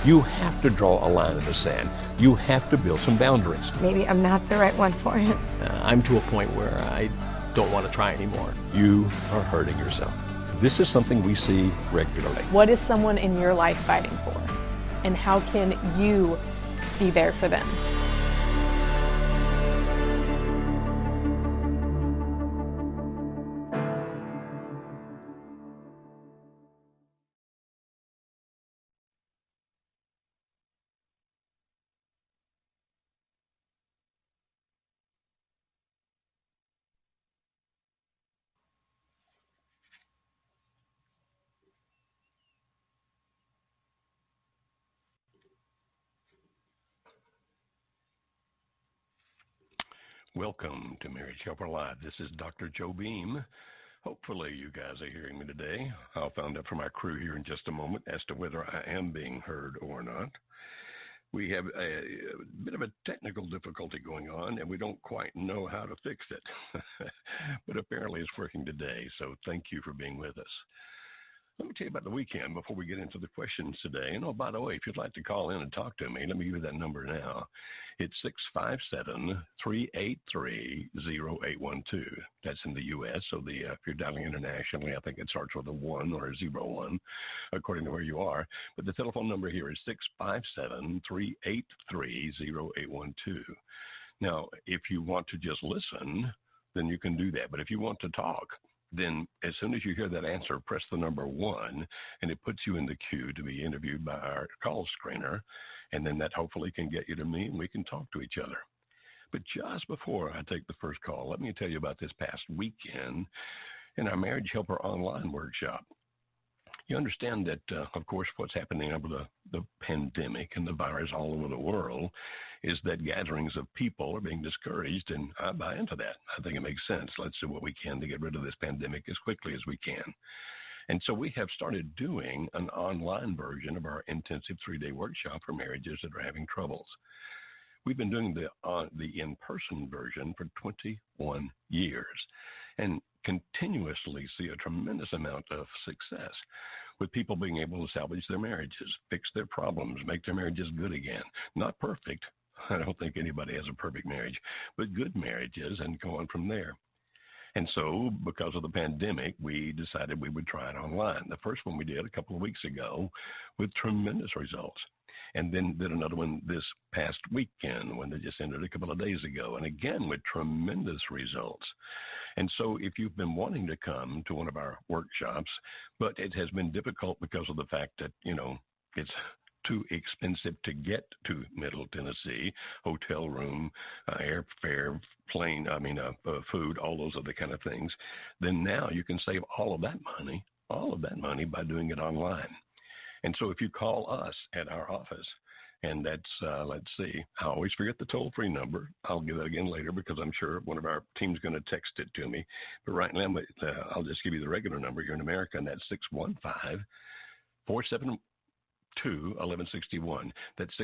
You have to draw a line in the sand. You have to build some boundaries. Maybe I'm not the right one for him. I'm to a point where I don't want to try anymore. You are hurting yourself. This is something we see regularly. What is someone in your life fighting for? And how can you be there for them? Welcome to Marriage Helper Live. This is Dr. Joe Beam. Hopefully you guys are hearing me today. I'll find out from our crew here in just a moment as to whether I am being heard or not. We have a bit of a technical difficulty going on, and we don't quite know how to fix it. But apparently it's working today, so thank you for being with us. Let me tell you about the weekend before we get into the questions today. And, oh, by the way, if you'd like to call in and talk to me, let me give you that number now. It's 657-383-0812. That's in the U.S., so if you're dialing internationally, I think it starts with a 1 or a 01, according to where you are. But the telephone number here is 657-383-0812. Now, if you want to just listen, then you can do that. But if you want to talk, then as soon as you hear that answer, press the number 1, and it puts you in the queue to be interviewed by our call screener, and then that hopefully can get you to me, and we can talk to each other. But just before I take the first call, let me tell you about this past weekend in our Marriage Helper online workshop. You understand that, of course, what's happening over the pandemic and the virus all over the world is that gatherings of people are being discouraged, and I buy into that. I think it makes sense. Let's do what we can to get rid of this pandemic as quickly as we can. And so we have started doing an online version of our intensive 3-day workshop for marriages that are having troubles. We've been doing the in-person version for 21 years and continuously see a tremendous amount of success with people being able to salvage their marriages, fix their problems, make their marriages good again. Not perfect. I don't think anybody has a perfect marriage, but good marriages, and go on from there. And so because of the pandemic, we decided we would try it online. The first one we did a couple of weeks ago with tremendous results. And then did another one this past weekend, one that just ended a couple of days ago, and again with tremendous results. And so if you've been wanting to come to one of our workshops, but it has been difficult because of the fact that, it's too expensive to get to Middle Tennessee, hotel room, airfare, plane, food, all those other kind of things, then now you can save all of that money by doing it online. And so if you call us at our office, and that's, let's see, I always forget the toll-free number. I'll give that again later because I'm sure one of our team's going to text it to me. But right now, I'll just give you the regular number here in America, and that's 615-472-1161. That's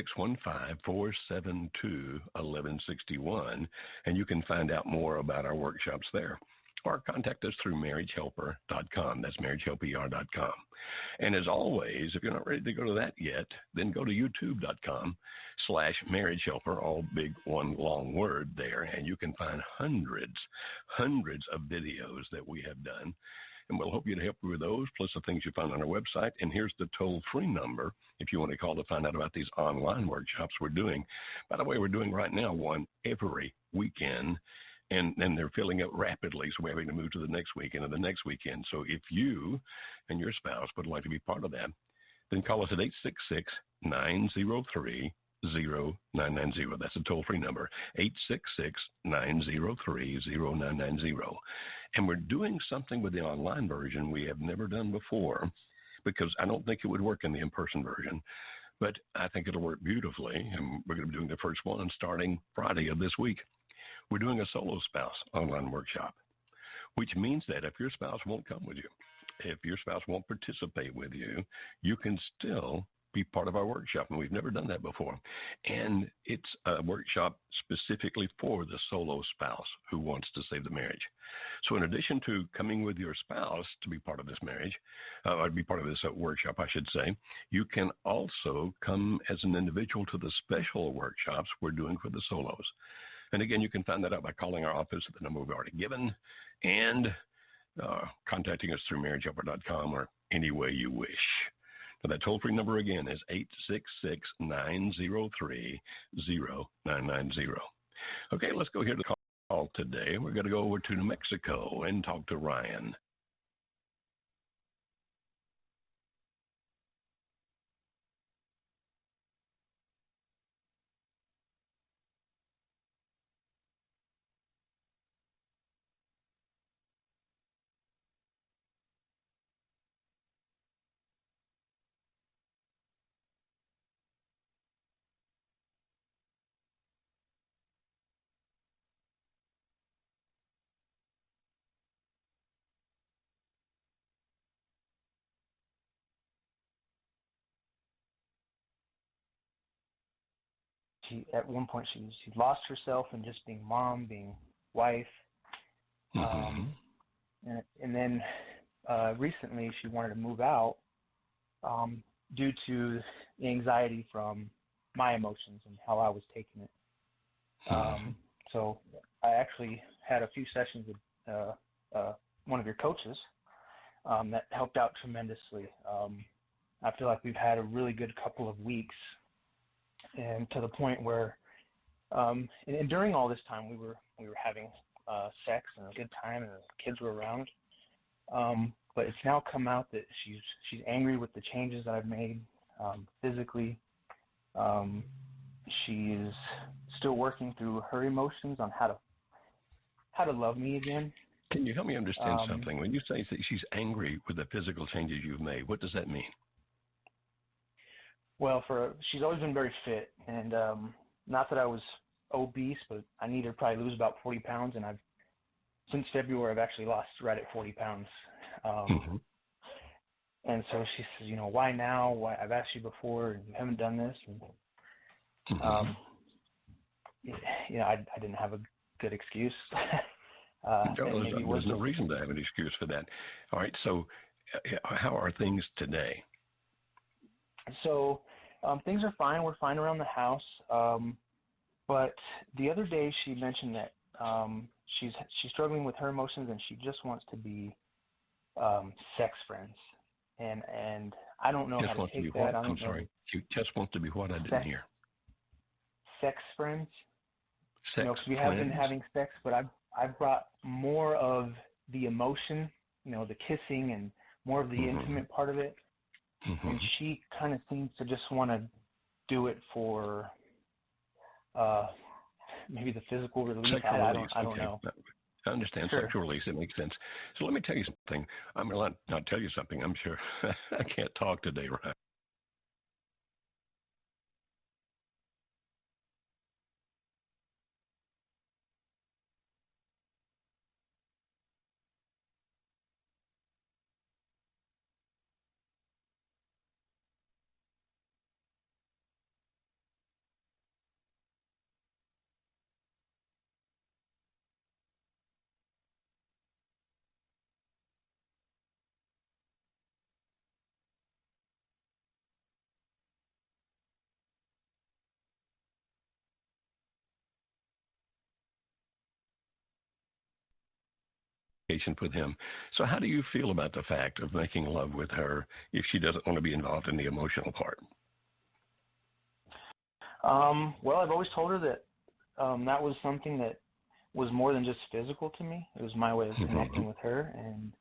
615-472-1161, and you can find out more about our workshops there. Or contact us through marriagehelper.com. That's marriagehelper.com. And as always, if you're not ready to go to that yet, then go to youtube.com/marriagehelper, all big one long word there, and you can find hundreds of videos that we have done. And we'll hope you to help you with those, plus the things you find on our website. And here's the toll-free number if you want to call to find out about these online workshops we're doing. By the way, we're doing right now one every weekend. And they're filling up rapidly, so we're having to move to the next weekend and the next weekend. So if you and your spouse would like to be part of that, then call us at 866-903-0990. That's a toll-free number, 866-903-0990. And we're doing something with the online version we have never done before, because I don't think it would work in the in-person version. But I think it'll work beautifully, and we're going to be doing the first one starting Friday of this week. We're doing a solo spouse online workshop, which means that if your spouse won't come with you, if your spouse won't participate with you, you can still be part of our workshop, and we've never done that before. And it's a workshop specifically for the solo spouse who wants to save the marriage. So in addition to coming with your spouse to be part of this marriage, or be part of this workshop, I should say, you can also come as an individual to the special workshops we're doing for the solos. And again, you can find that out by calling our office at the number we've already given, and contacting us through marriagehelper.com or any way you wish. Now, that toll-free number again is 866-903-0990. Okay, let's go here to the call today. We're going to go over to New Mexico and talk to Ryan. At one point she lost herself in just being mom, being wife, and then recently she wanted to move out due to the anxiety from my emotions and how I was taking it. So I actually had a few sessions with one of your coaches that helped out tremendously. I feel like we've had a really good couple of weeks. And to the point where, and during all this time, we were having sex and a good time, and the kids were around. But it's now come out that she's angry with the changes that I've made physically. She's still working through her emotions on how to love me again. Can you help me understand something? When you say that she's angry with the physical changes you've made, what does that mean? Well, she's always been very fit, and not that I was obese, but I needed to probably lose about 40 pounds, and since February I've actually lost right at 40 pounds. And so she says, why now? Why I've asked you before, and you haven't done this. And, I didn't have a good excuse. There's no reason to have an excuse for that. All right, so how are things today? So things are fine. We're fine around the house. But the other day she mentioned that she's struggling with her emotions, and she just wants to be sex friends. And I don't know how to take that. I'm sorry. She just wants to be what? I didn't hear. Sex friends. Sex because we have been having sex, but I've brought more of the emotion, the kissing, and more of the intimate part of it. And she kind of seems to just want to do it for maybe the physical release. I don't know. I understand. Sure. Sexual release, it makes sense. So let me tell you something. I'm going to not tell you something. I'm sure I can't talk today, right? With him. So how do you feel about the fact of making love with her if she doesn't want to be involved in the emotional part? Well, I've always told her that that was something that was more than just physical to me. It was my way of connecting with her, and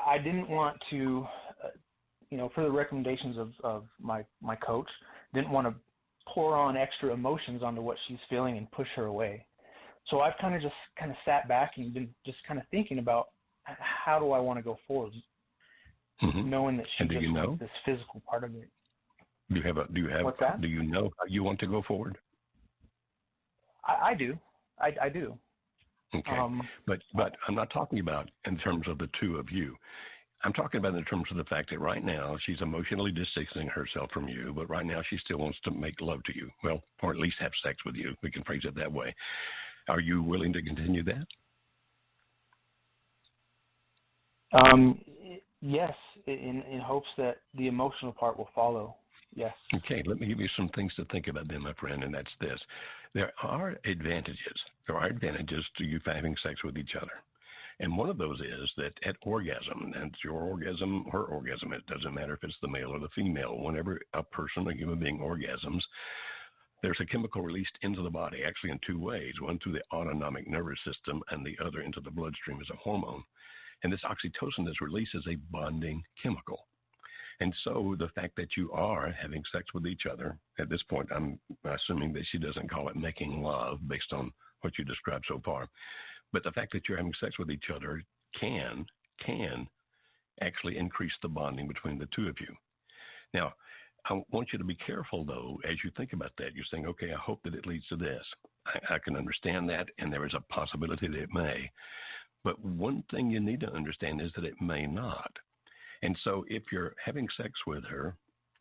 I didn't want to, for the recommendations of my coach, didn't want to pour on extra emotions onto what she's feeling and push her away. So I've kind of sat back and been just kind of thinking about how do I want to go forward, knowing that she just wants this physical part of it. What's that? Do you know how you want to go forward? I do. I do. Okay. But I'm not talking about in terms of the two of you. I'm talking about in terms of the fact that right now she's emotionally distancing herself from you, but right now she still wants to make love to you. Well, or at least have sex with you. We can phrase it that way. Are you willing to continue that? Yes, in hopes that the emotional part will follow. Yes. Okay, let me give you some things to think about then, my friend, and that's this. There are advantages. There are advantages to you having sex with each other. And one of those is that at orgasm, and it's your orgasm, her orgasm, it doesn't matter if it's the male or the female, whenever a person, a human being orgasms, there's a chemical released into the body, actually in two ways, one through the autonomic nervous system and the other into the bloodstream as a hormone. And this oxytocin that's released is a bonding chemical. And so the fact that you are having sex with each other, at this point, I'm assuming that she doesn't call it making love based on what you described so far. But the fact that you're having sex with each other can actually increase the bonding between the two of you. Now, I want you to be careful, though, as you think about that. You're saying, okay, I hope that it leads to this. I can understand that, and there is a possibility that it may. But one thing you need to understand is that it may not. And so if you're having sex with her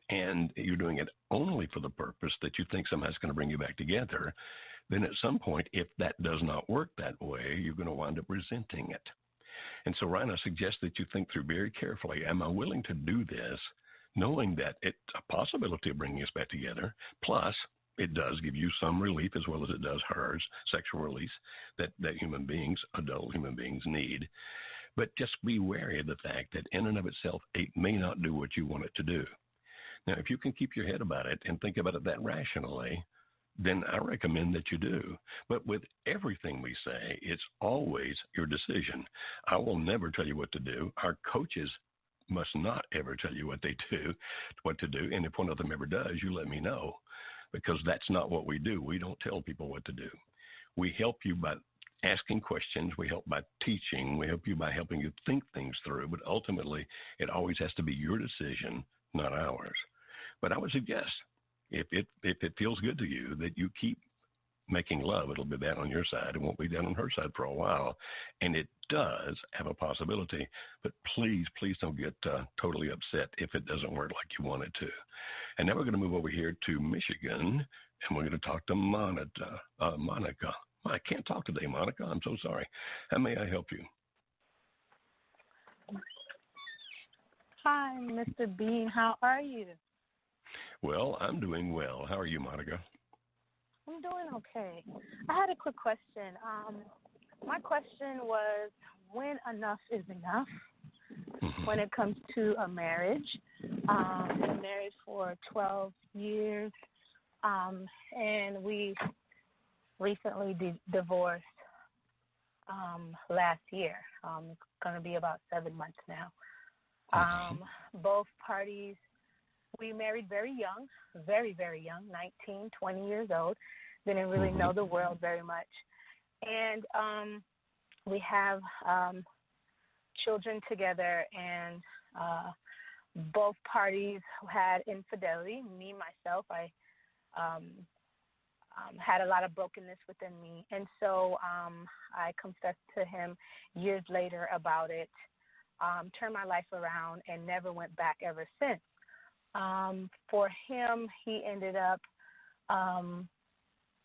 and you're doing it only for the purpose that you think somehow it's going to bring you back together, then at some point, if that does not work that way, you're going to wind up resenting it. And so, Ryan, I suggest that you think through very carefully, am I willing to do this, knowing that it's a possibility of bringing us back together, plus it does give you some relief as well as it does hers, sexual release, that human beings, adult human beings need. But just be wary of the fact that in and of itself, it may not do what you want it to do. Now, if you can keep your head about it and think about it that rationally, then I recommend that you do. But with everything we say, it's always your decision. I will never tell you what to do. Our coaches must not ever tell you what to do. And if one of them ever does, you let me know, because that's not what we do. We don't tell people what to do. We help you by asking questions. We help by teaching. We help you by helping you think things through. But ultimately, it always has to be your decision, not ours. But I would suggest, if it feels good to you, that you keep making love. It'll be that on your side. It won't be that on her side for a while. And it does have a possibility. But please don't get totally upset if it doesn't work like you want it to. And now we're going to move over here to Michigan, and we're going to talk to Monica. I can't talk today, Monica. I'm so sorry. How may I help you? Hi, Mr. Bean. How are you? Well, I'm doing well. How are you, Monica? I'm doing okay. I had a quick question. My question was, when enough is enough when it comes to a marriage? Been married for 12 years, and we recently divorced last year. It's going to be about 7 months now. Both parties, we married very young, very, very young, 19, 20 years old. Didn't really know the world very much. And we have children together, and both parties had infidelity. Me, myself, I had a lot of brokenness within me. And so I confessed to him years later about it, turned my life around, and never went back ever since. For him, he ended up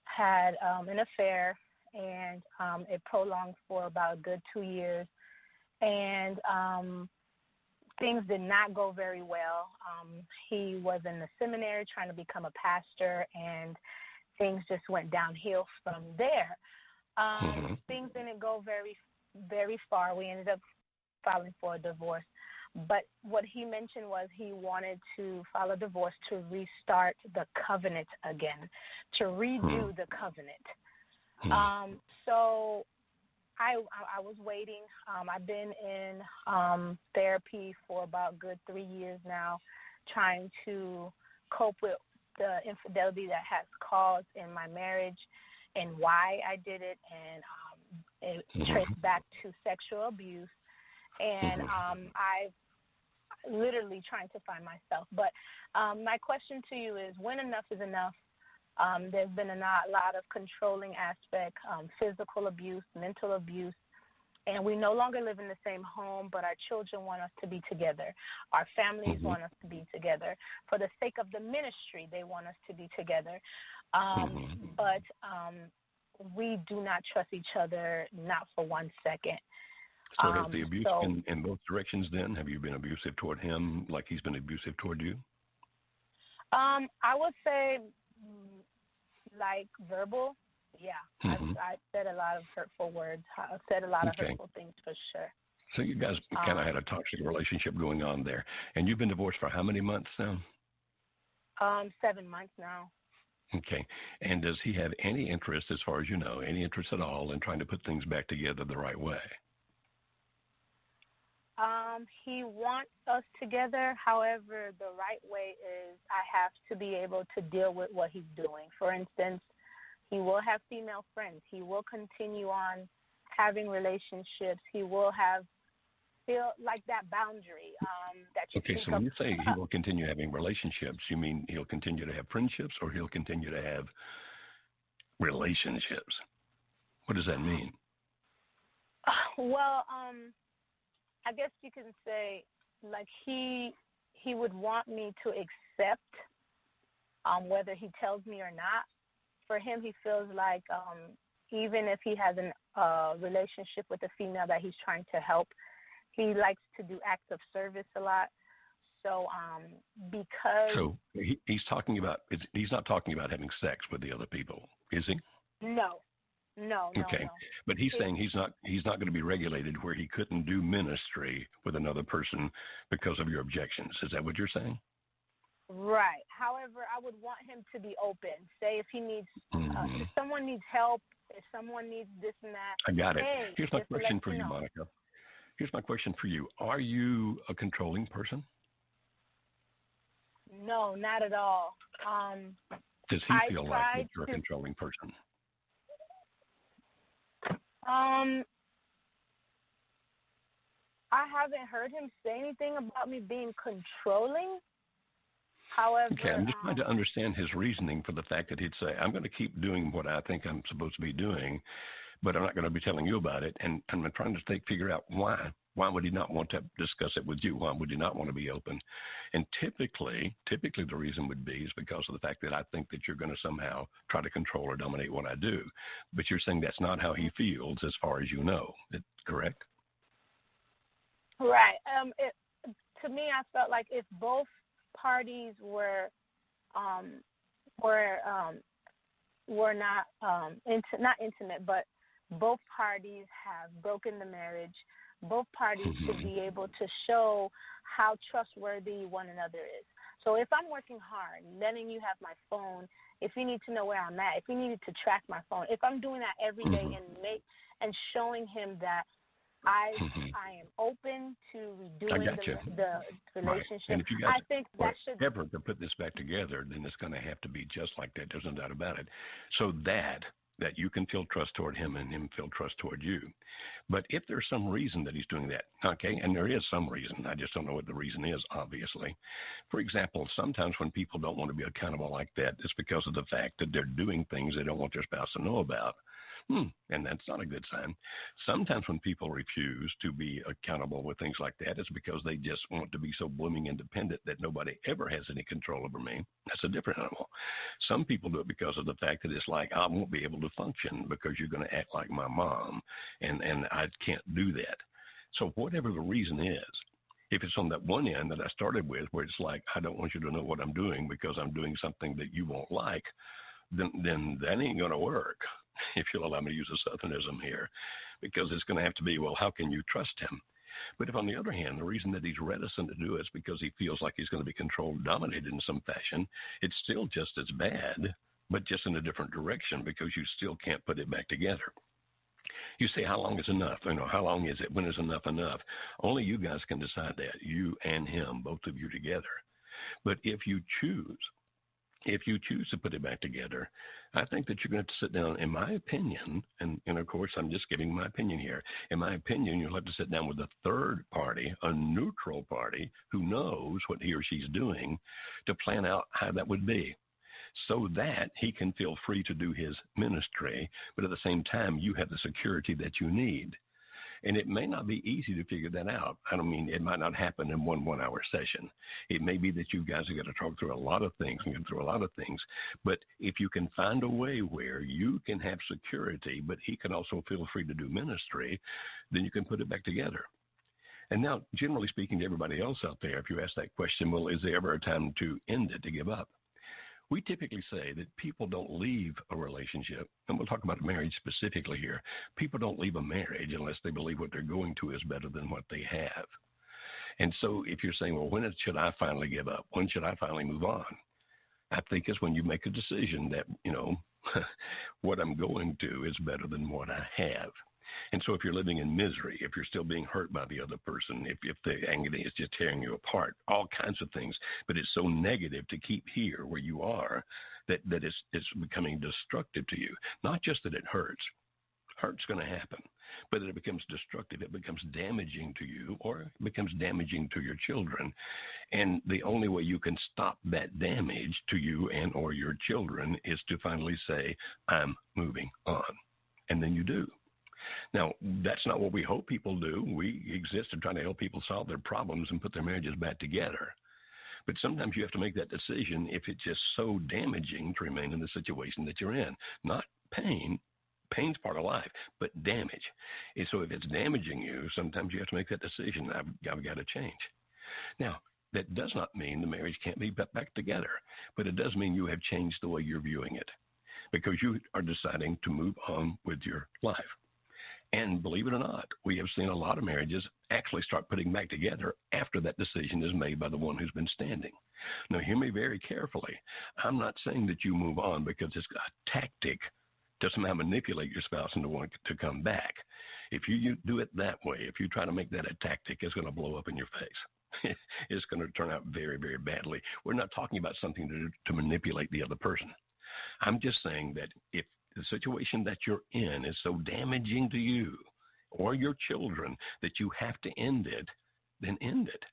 had an affair, and it prolonged for about a good 2 years. And things did not go very well. He was in the seminary trying to become a pastor, and things just went downhill from there. Things didn't go very, very far. We ended up filing for a divorce. But what he mentioned was he wanted to file a divorce to restart the covenant again, to redo the covenant. So I was waiting. I've been in therapy for about good 3 years now, trying to cope with the infidelity that has caused in my marriage and why I did it. And it traced back to sexual abuse. And I've literally trying to find myself. But my question to you is, when enough is enough? There's been a lot of controlling aspect, physical abuse, mental abuse. And we no longer live in the same home, but our children want us to be together. Our families want us to be together. For the sake of the ministry, they want us to be together. But we do not trust each other, not for 1 second. So has the abuse been in both directions then? Have you been abusive toward him like he's been abusive toward you? I would say like verbal. Yeah, I've said a lot of hurtful words. I've said a lot of hurtful things for sure. So you guys kind of had a toxic relationship going on there. And you've been divorced for how many months now? 7 months now. Okay. And does he have any interest, as far as you know, any interest at all in trying to put things back together the right way? He wants us together. However, the right way is I have to be able to deal with what he's doing. For instance, he will have female friends. He will continue on having relationships. He will feel like that boundary that you think so when you say he will continue having relationships, you mean he'll continue to have friendships or he'll continue to have relationships? What does that mean? Well, I guess you can say like he would want me to accept whether he tells me or not. For him, he feels like even if he has a relationship with a female that he's trying to help, he likes to do acts of service a lot. So he's talking about he's not talking about having sex with the other people, is he? No. Okay, but he's saying he's not going to be regulated where he couldn't do ministry with another person because of your objections. Is that what you're saying? Right. However, I would want him to be open. Say if he needs, if someone needs help, if someone needs this and that. I got it. Hey, here's my question for you, Monica. Here's my question for you. Are you a controlling person? No, not at all. Does he feel like you're a controlling person? I haven't heard him say anything about me being controlling. However, okay, I'm just trying to understand his reasoning for the fact that he'd say, I'm going to keep doing what I think I'm supposed to be doing, but I'm not going to be telling you about it. And I'm trying to figure out why. Why would he not want to discuss it with you? Why would he not want to be open? And typically the reason would be is because of the fact that I think that you're going to somehow try to control or dominate what I do. But you're saying that's not how he feels as far as you know. Is that correct? Right. To me, I felt like if both parties were not not intimate, but both parties have broken the marriage. Both parties should be able to show how trustworthy one another is. So if I'm working hard, letting you have my phone, if you need to know where I'm at, if you needed to track my phone, if I'm doing that every day and showing him that I am open to redoing the relationship. Right. And if you guys I think that should ever to put this back together, then it's going to have to be just like that. There's no doubt about it. So that you can feel trust toward him and him feel trust toward you. But if there's some reason that he's doing that, okay, and there is some reason, I just don't know what the reason is, obviously. For example, sometimes when people don't want to be accountable like that, it's because of the fact that they're doing things they don't want their spouse to know about. And that's not a good sign. Sometimes when people refuse to be accountable with things like that, it's because they just want to be so blooming independent that nobody ever has any control over me. That's a different animal. Some people do it because of the fact that it's like, I won't be able to function because you're going to act like my mom, and I can't do that. So whatever the reason is, if it's on that one end that I started with, where it's like, I don't want you to know what I'm doing because I'm doing something that you won't like, then that ain't going to work, if you'll allow me to use a Southernism here, because it's going to have to be, well, how can you trust him? But if, on the other hand, the reason that he's reticent to do it is because he feels like he's going to be controlled, dominated in some fashion, it's still just as bad, but just in a different direction, because you still can't put it back together. You say, how long is enough? How long is it? When is enough enough? Only you guys can decide that, you and him, both of you together. But if you choose to put it back together, I think that you're going to have to sit down, in my opinion, and of course I'm just giving my opinion here. In my opinion, you'll have to sit down with a third party, a neutral party, who knows what he or she's doing, to plan out how that would be, so that he can feel free to do his ministry, but at the same time you have the security that you need. And it may not be easy to figure that out. I don't mean it might not happen in one 1-hour session. It may be that you guys are going to talk through a lot of things and get through a lot of things. But if you can find a way where you can have security, but he can also feel free to do ministry, then you can put it back together. And now, generally speaking to everybody else out there, if you ask that question, well, is there ever a time to end it, to give up? We typically say that people don't leave a relationship, and we'll talk about marriage specifically here. People don't leave a marriage unless they believe what they're going to is better than what they have. And so if you're saying, well, when should I finally give up? When should I finally move on? I think it's when you make a decision that, what I'm going to is better than what I have. And so if you're living in misery, if you're still being hurt by the other person, if the agony is just tearing you apart, all kinds of things, but it's so negative to keep here where you are that it's becoming destructive to you. Not just that it hurts. Hurt's going to happen, but that it becomes destructive. It becomes damaging to you, or it becomes damaging to your children. And the only way you can stop that damage to you and or your children is to finally say, I'm moving on. And then you do. Now, that's not what we hope people do. We exist to try to help people solve their problems and put their marriages back together. But sometimes you have to make that decision if it's just so damaging to remain in the situation that you're in. Not pain. Pain's part of life, but damage. And so if it's damaging you, sometimes you have to make that decision. I've got to change. Now, that does not mean the marriage can't be put back together, but it does mean you have changed the way you're viewing it because you are deciding to move on with your life. And believe it or not, we have seen a lot of marriages actually start putting back together after that decision is made by the one who's been standing. Now, hear me very carefully. I'm not saying that you move on because it's a tactic to somehow manipulate your spouse into wanting to come back. If you do it that way, if you try to make that a tactic, it's going to blow up in your face. It's going to turn out very, very badly. We're not talking about something to manipulate the other person. I'm just saying that if the situation that you're in is so damaging to you or your children that you have to end it, then end it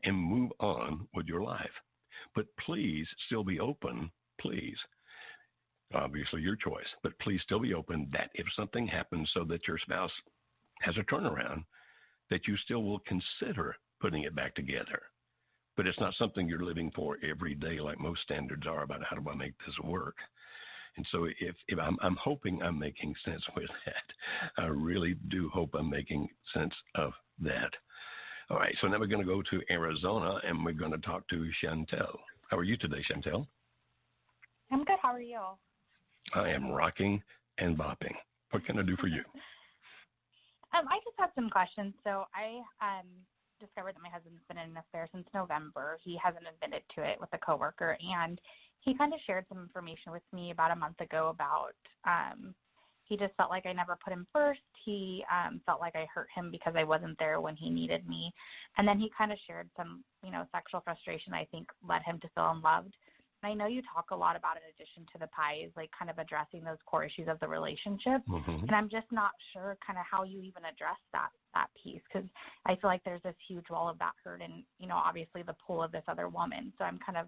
and move on with your life. But please still be open, please. Obviously your choice, but please still be open that if something happens so that your spouse has a turnaround, that you still will consider putting it back together. But it's not something you're living for every day like most standards are about how do I make this work. And so if I'm hoping I'm making sense with that. I really do hope I'm making sense of that. All right, so now we're going to go to Arizona, and we're going to talk to Chantel. How are you today, Chantel? I'm good. How are you? I am rocking and bopping. What can I do for you? I just have some questions. So I discovered that my husband's been in an affair since November. He hasn't admitted to it with a coworker, and he kind of shared some information with me about a month ago about he just felt like I never put him first. He felt like I hurt him because I wasn't there when he needed me. And then he kind of shared some, sexual frustration I think led him to feel unloved. And I know you talk a lot about, in addition to the pies, like kind of addressing those core issues of the relationship. Mm-hmm. And I'm just not sure kind of how you even address that piece, because I feel like there's this huge wall of that hurt and, obviously the pull of this other woman. So I'm kind of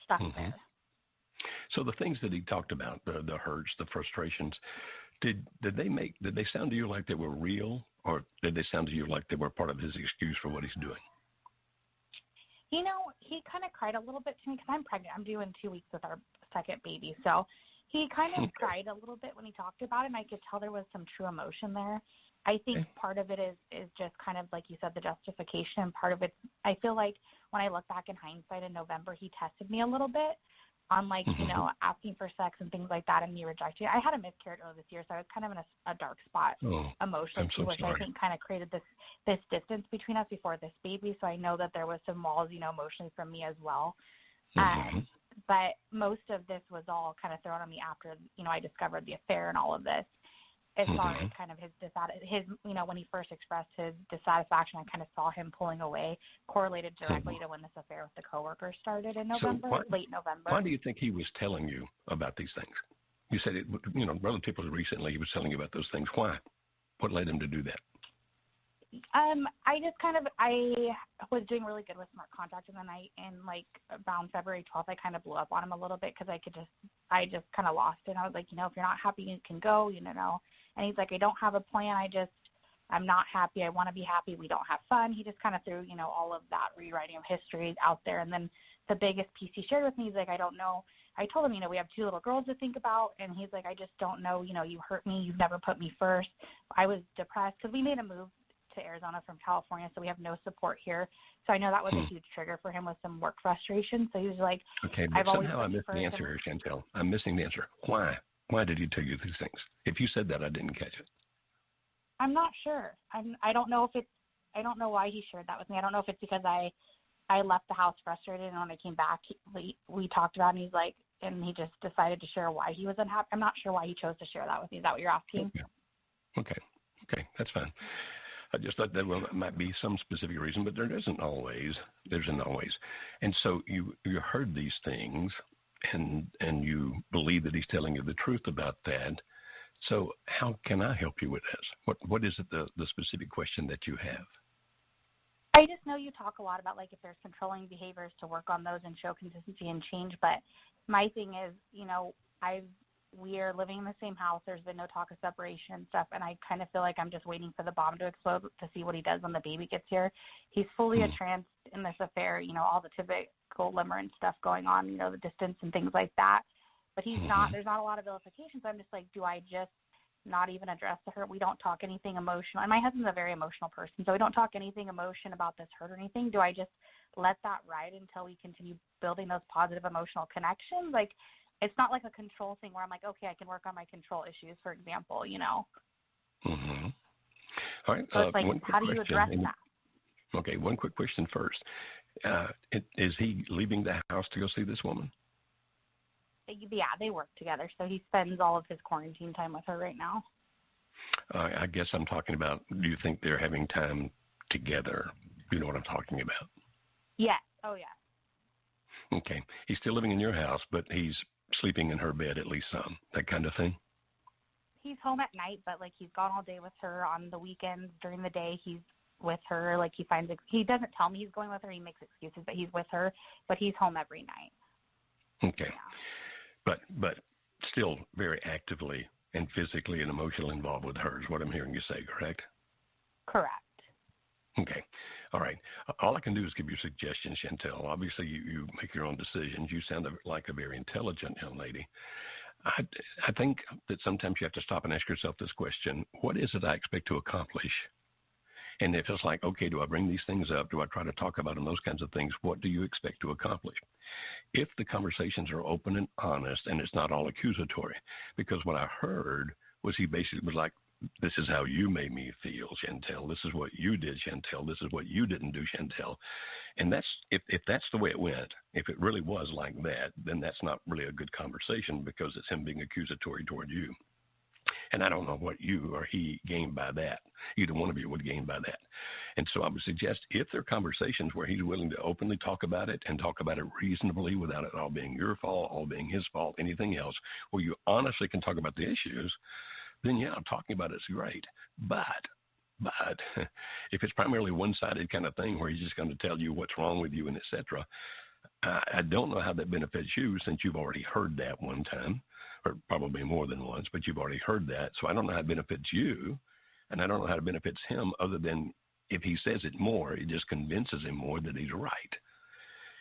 stuck there. So the things that he talked about, the hurts, the frustrations, did they sound to you like they were real, or did they sound to you like they were part of his excuse for what he's doing? He kind of cried a little bit to me because I'm pregnant. I'm due in 2 weeks with our second baby. So he kind of cried a little bit when he talked about it, and I could tell there was some true emotion there. I think part of it is just kind of, like you said, the justification. And part of it, I feel like when I look back in hindsight in November, he tested me a little bit on asking for sex and things like that and me rejecting it. I had a miscarriage earlier this year, so I was kind of in a dark spot emotionally, which I think kind of created this distance between us before this baby. So I know that there was some walls, emotionally from me as well. But most of this was all kind of thrown on me after, I discovered the affair and all of this. As far as kind of his when he first expressed his dissatisfaction, I kind of saw him pulling away, correlated directly to when this affair with the coworker started in November, late November. Why do you think he was telling you about these things? You said it, relatively recently he was telling you about those things. Why? What led him to do that? I was doing really good with smart contract, and then around February 12th, I kind of blew up on him a little bit because I just kind of lost it. And I was like, if you're not happy, you can go, And he's like, I don't have a plan. I'm not happy. I want to be happy. We don't have fun. He just kind of threw, all of that rewriting of history out there. And then the biggest piece he shared with me is like, I don't know. I told him, we have 2 little girls to think about. And he's like, I just don't know. You hurt me. You've never put me first. I was depressed because we made a move to Arizona from California, so we have no support here. So I know that was a huge trigger for him with some work frustration. So he was like, okay, but somehow I missed the answer here, Chantel. I'm missing the answer. Why? Why did he tell you these things? If you said that, I didn't catch it. I'm not sure. I don't know I don't know why he shared that with me. I don't know if it's because I left the house frustrated, and when I came back, we talked about it, and he's like, and he just decided to share why he was unhappy. I'm not sure why he chose to share that with me. Is that what you're asking? Okay, that's fine. I just thought that might be some specific reason, but there isn't always. And so you heard these things, and you believe that he's telling you the truth about that. So how can I help you with this? What is it, the specific question that you have? I just know you talk a lot about, like, if there's controlling behaviors, to work on those and show consistency and change. But my thing is, we are living in the same house. There's been no talk of separation and stuff. And I kind of feel like I'm just waiting for the bomb to explode to see what he does when the baby gets here. He's fully entranced in this affair, all the typical limerence stuff going on, the distance and things like that. But he's not, there's not a lot of vilification. So I'm just like, do I just not even address the hurt? We don't talk anything emotional. And my husband's a very emotional person, so we don't talk anything emotion about this hurt or anything. Do I just let that ride until we continue building those positive emotional connections? Like, it's not like a control thing where I'm like, okay, I can work on my control issues, for example, All right. So it's like, how do you address that? Okay, one quick question first. Is he leaving the house to go see this woman? Yeah, they work together, so he spends all of his quarantine time with her right now. I guess I'm talking about, do you think they're having time together? You know what I'm talking about? Yes. Oh, yeah. Okay. He's still living in your house, but he's sleeping in her bed at least some, that kind of thing? He's home at night, but, like, he's gone all day with her. On the weekends, during the day, he's with her. Like, he doesn't tell me he's going with her. He makes excuses, but he's with her. But he's home every night. Okay. Yeah. But still very actively and physically and emotionally involved with her is what I'm hearing you say, correct? Correct. Okay. All right. All I can do is give you suggestions, Chantel. Obviously, you make your own decisions. You sound like a very intelligent young lady. I think that sometimes you have to stop and ask yourself this question: what is it I expect to accomplish? And if it's like, okay, do I bring these things up? Do I try to talk about them? Those kinds of things. What do you expect to accomplish? If the conversations are open and honest and it's not all accusatory, because what I heard was he basically was like, this is how you made me feel, Chantel. This is what you did, Chantel. This is what you didn't do, Chantel. And that's if that's the way it went, if it really was like that, then that's not really a good conversation because it's him being accusatory toward you. And I don't know what you or he gained by that. Either one of you would gain by that. And so I would suggest if there are conversations where he's willing to openly talk about it and talk about it reasonably without it all being your fault, all being his fault, anything else, where you honestly can talk about the issues, then yeah, talking about it's great. But if it's primarily one-sided kind of thing where he's just going to tell you what's wrong with you and et cetera, I don't know how that benefits you since you've already heard that one time, or probably more than once, but you've already heard that. So I don't know how it benefits you, and I don't know how it benefits him other than if he says it more, it just convinces him more that he's right.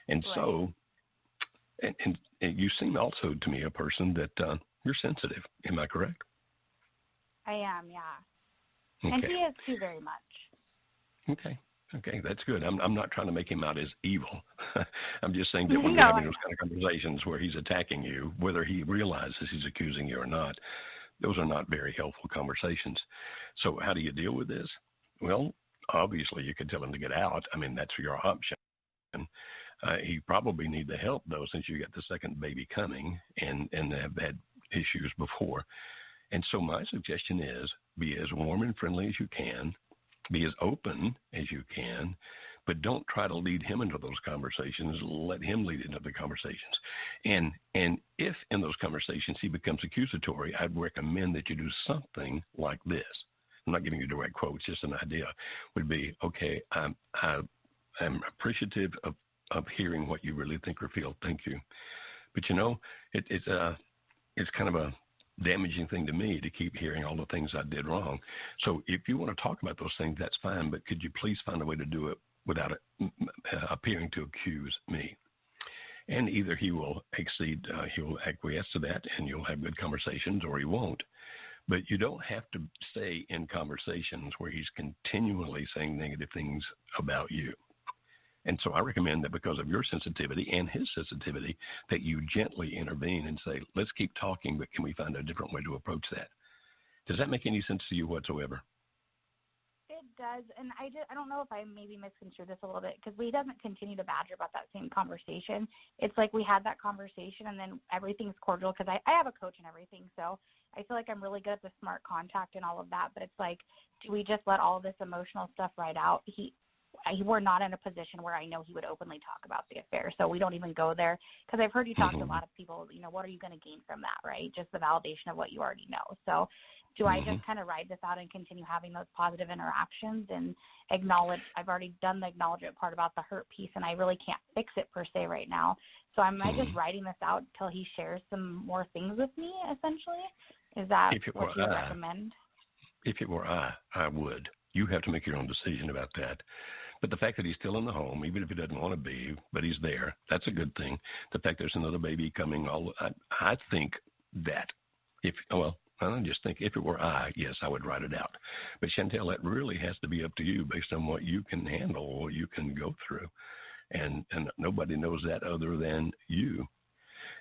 And right. So, and you seem also to me a person that you're sensitive. Am I correct? I am, yeah. Okay. And he is too, very much. Okay, that's good. I'm not trying to make him out as evil. I'm just saying that when you're having those kind of conversations where he's attacking you, whether he realizes he's accusing you or not, those are not very helpful conversations. So how do you deal with this? Well, obviously you could tell him to get out. I mean, that's your option. He probably need the help, though, since you got the second baby coming and have had issues before. And so my suggestion is be as warm and friendly as you can. Be as open as you can, but don't try to lead him into those conversations. Let him lead into the conversations. And if in those conversations he becomes accusatory, I'd recommend that you do something like this. I'm not giving you direct quotes, just an idea. Would be, okay, I'm appreciative of hearing what you really think or feel. Thank you. But it's kind of damaging thing to me to keep hearing all the things I did wrong. So if you want to talk about those things, that's fine, but could you please find a way to do it without appearing to accuse me? And either he will he'll acquiesce to that and you'll have good conversations, or he won't. But you don't have to stay in conversations where he's continually saying negative things about you. And so I recommend that because of your sensitivity and his sensitivity, that you gently intervene and say, let's keep talking, but can we find a different way to approach that? Does that make any sense to you whatsoever? It does, and I don't know if I maybe misconstrued this a little bit, because he doesn't continue to badger about that same conversation. It's like we had that conversation, and then everything's cordial, because I have a coach and everything, so I feel like I'm really good at the smart contact and all of that, but it's like, do we just let all this emotional stuff ride out? We're not in a position where I know he would openly talk about the affair, so we don't even go there, because I've heard you talk to a lot of people, what are you going to gain from that, right? Just the validation of what you already know. So do I just kind of ride this out and continue having those positive interactions and acknowledge? I've already done the acknowledgement part about the hurt piece, and I really can't fix it per se right now. So am I just riding this out until he shares some more things with me, essentially? Is that what you recommend? If it were I would. You have to make your own decision about that. But the fact that he's still in the home, even if he doesn't want to be, but he's there, that's a good thing. The fact there's another baby coming, I think that I just think if it were yes, I would write it out. But Chantel, that really has to be up to you based on what you can handle, what you can go through. And nobody knows that other than you.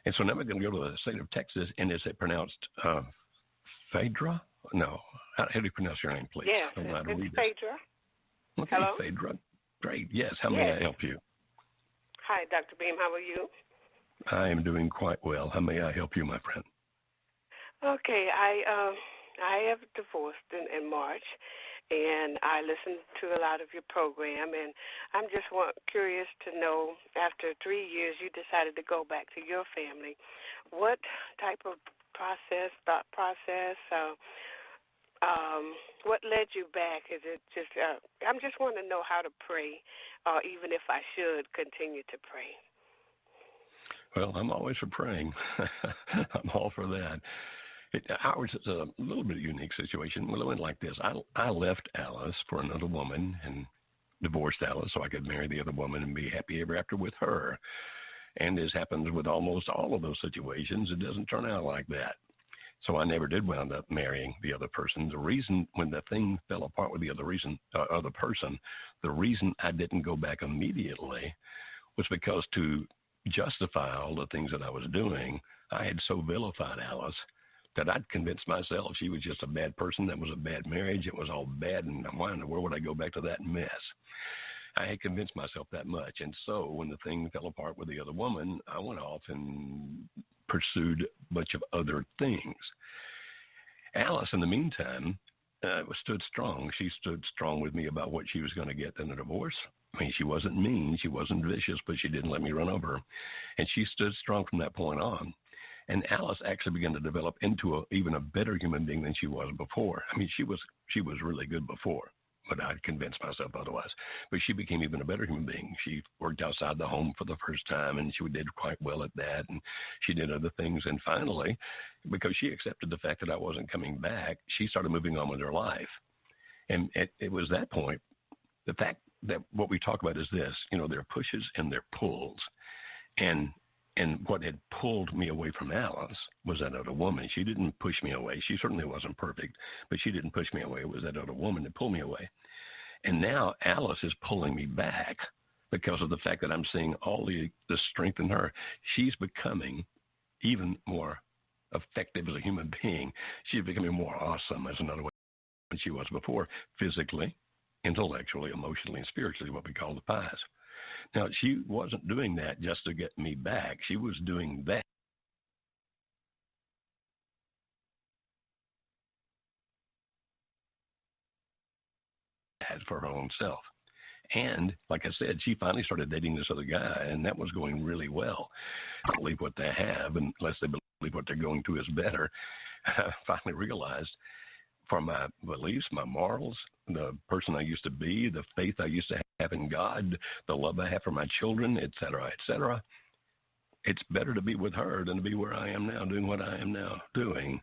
And so now we're going to go to the state of Texas, and is it pronounced Phaedra? No. How do you pronounce your name, please? Yes, it's Phaedra. Okay, Hello? Phaedra. Great. Yes, how may I help you? Hi, Dr. Beam. How are you? I am doing quite well. How may I help you, my friend? Okay, I have divorced in March, and I listened to a lot of your program, and I'm just curious to know, after 3 years, you decided to go back to your family. What type of thought process, what led you back? Is it just, I'm just wanting to know how to pray, even if I should continue to pray. Well, I'm always for praying. I'm all for that. Ours is a little bit unique situation. Well, it went like this. I left Alice for another woman and divorced Alice so I could marry the other woman and be happy ever after with her. And as happens with almost all of those situations, it doesn't turn out like that. So I never did wind up marrying the other person. The reason when the thing fell apart with the other person, the reason I didn't go back immediately was because to justify all the things that I was doing, I had so vilified Alice that I'd convinced myself she was just a bad person. That was a bad marriage. It was all bad, and why in the world would I go back to that mess? I had convinced myself that much. And so when the thing fell apart with the other woman, I went off and pursued a bunch of other things. Alice, in the meantime, stood strong. She stood strong with me about what she was going to get in a divorce. I mean, she wasn't mean, she wasn't vicious, but she didn't let me run over her. And she stood strong from that point on. And Alice actually began to develop into even a better human being than she was before. I mean, she was really good before, but I'd convinced myself otherwise. But she became even a better human being. She worked outside the home for the first time, and she did quite well at that, and she did other things. And finally, because she accepted the fact that I wasn't coming back, she started moving on with her life. And it was that point, the fact that what we talk about is this, there are pushes and there are pulls. And what had pulled me away from Alice was that other woman. She didn't push me away. She certainly wasn't perfect, but she didn't push me away. It was that other woman that pulled me away. And now Alice is pulling me back because of the fact that I'm seeing all the strength in her. She's becoming even more effective as a human being. She's becoming more awesome as another way than she was before, physically, intellectually, emotionally, and spiritually, what we call the pies. Now, she wasn't doing that just to get me back. She was doing that for her own self. And like I said, she finally started dating this other guy, and that was going really well. I don't believe what they have unless they believe what they're going to is better. I finally realized for my beliefs, my morals, the person I used to be, the faith I used to have in God, the love I have for my children, et cetera, it's better to be with her than to be where I am now, doing what I am now doing.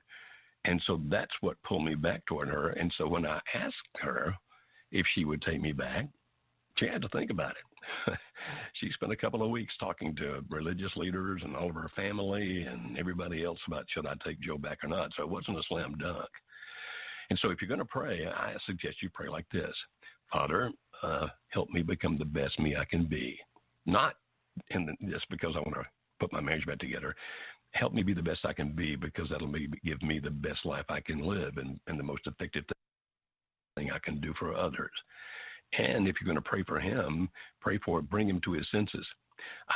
And so that's what pulled me back toward her. And so when I asked her if she would take me back, she had to think about it. She spent a couple of weeks talking to religious leaders and all of her family and everybody else about should I take Joe back or not. So it wasn't a slam dunk. And so if you're going to pray, I suggest you pray like this. Father, help me become the best me I can be. Not just because I want to put my marriage back together. Help me be the best I can be because that'll give me the best life I can live and the most effective thing I can do for others. And if you're going to pray for him, bring him to his senses.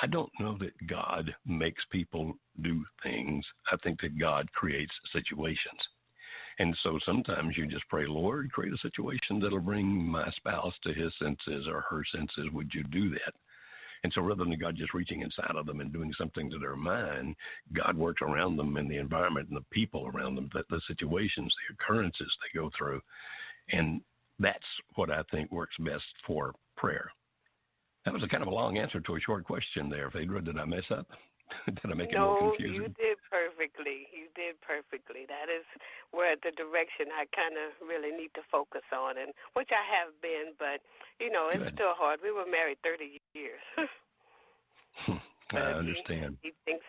I don't know that God makes people do things. I think that God creates situations. And so sometimes you just pray, Lord, create a situation that'll bring my spouse to his senses or her senses. Would you do that? And so rather than God just reaching inside of them and doing something to their mind, God works around them in the environment and the people around them, the situations, the occurrences they go through. And that's what I think works best for prayer. That was a kind of a long answer to a short question there, Phaedra. Did I mess up? Did I make it more confusing? No, you did perfectly. You did perfectly. That is where the direction I kind of really need to focus on, and which I have been, but, you know, it's still hard. We were married 30 years. I understand. He thinks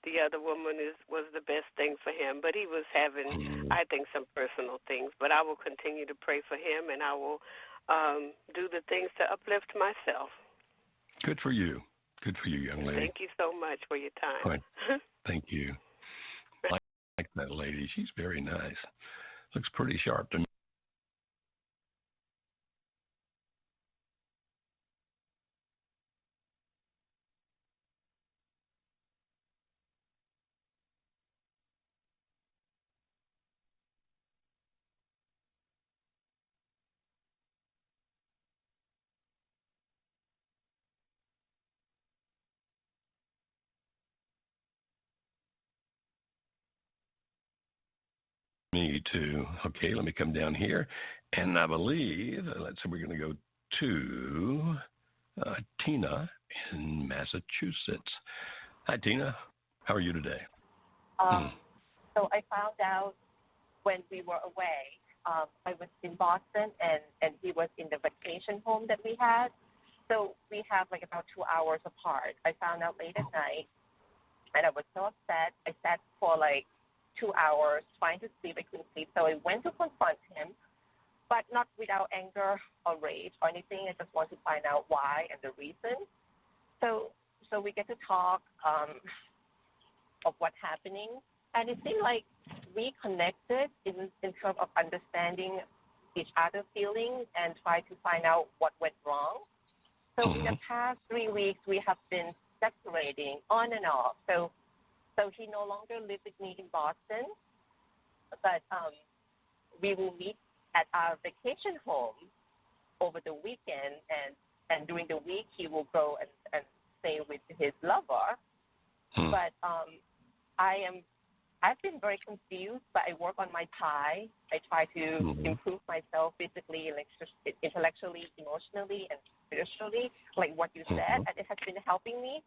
the other woman was the best thing for him, but he was having, I think, some personal things. But I will continue to pray for him, and I will do the things to uplift myself. Good for you. Good for you, young lady. Thank you so much for your time. Right. Thank you. I like that lady. She's very nice. Looks pretty sharp to me. Me too. Okay, let me come down here. And I believe, let's see, we're going to go to Tina in Massachusetts. Hi, Tina. How are you today? So I found out when we were away, I was in Boston and he was in the vacation home that we had. So we have like about 2 hours apart. I found out late at night and I was so upset. I sat for like 2 hours trying to sleep. I couldn't sleep. So I went to confront him, but not without anger or rage or anything. I just want to find out why and the reason. So we get to talk of what's happening. And it seemed like we connected in terms of understanding each other's feelings and try to find out what went wrong. So in the past 3 weeks, we have been separating on and off. So he no longer lives with me in Boston, but we will meet at our vacation home over the weekend, and during the week he will go and stay with his lover. But I've been very confused, but I work on my pie. I try to improve myself physically, intellectually, emotionally, and spiritually, like what you said, and it has been helping me.